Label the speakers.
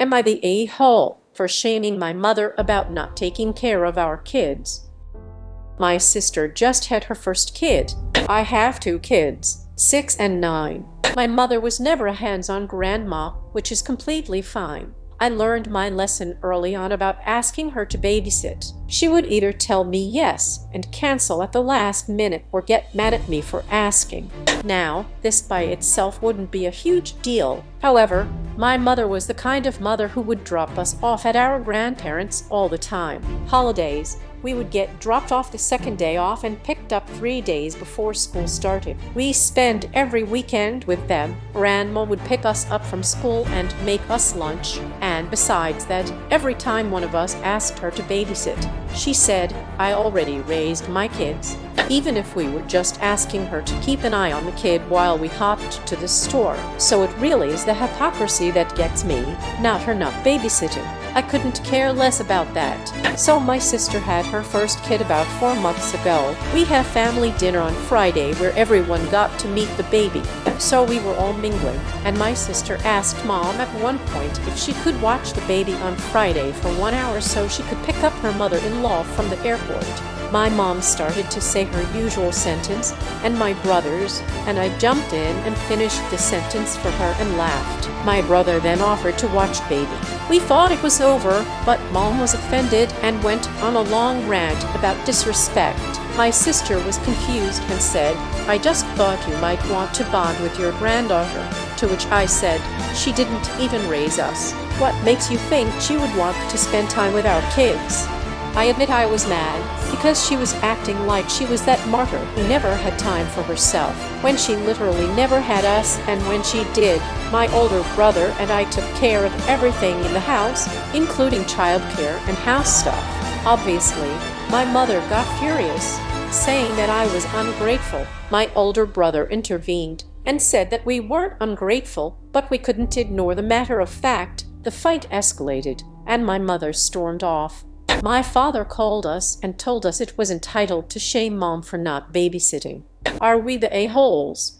Speaker 1: Am I the a-hole for shaming my mother about not taking care of our kids? My sister just had her first kid. I have two kids, 6 and 9. My mother was never a hands-on grandma, which is completely fine. I learned my lesson early on about asking her to babysit. She would either tell me yes and cancel at the last minute or get mad at me for asking. Now, this by itself wouldn't be a huge deal. However, my mother was the kind of mother who would drop us off at our grandparents' all the time. Holidays, we would get dropped off the second day off and picked up 3 days before school started. We spent every weekend with them. Grandma would pick us up from school and make us lunch. And besides that, every time one of us asked her to babysit, she said, "I already raised my kids." Even if we were just asking her to keep an eye on the kid while we hopped to the store. So it really is the hypocrisy that gets me, not her not babysitting. I couldn't care less about that. So my sister had her first kid about 4 months ago. We have family dinner on Friday where everyone got to meet the baby. So we were all mingling, and my sister asked Mom at one point if she could watch the baby on Friday for 1 hour so she could pick up her mother-in-law from the airport. My mom started to say her usual sentence, and my brothers, and I jumped in and finished the sentence for her and laughed. My brother then offered to watch baby. We thought it was over, but Mom was offended and went on a long rant about disrespect. My sister was confused and said, "I just thought you might want to bond with your granddaughter," to which I said, "She didn't even raise us. What makes you think she would want to spend time with our kids?" I admit I was mad, because she was acting like she was that martyr who never had time for herself, when she literally never had us, and when she did, my older brother and I took care of everything in the house, including childcare and house stuff. Obviously, my mother got furious, saying that I was ungrateful. My older brother intervened and said that we weren't ungrateful, but we couldn't ignore the matter of fact. The fight escalated, and my mother stormed off. My father called us and told us it was entitled to shame Mom for not babysitting. Are we the a-holes?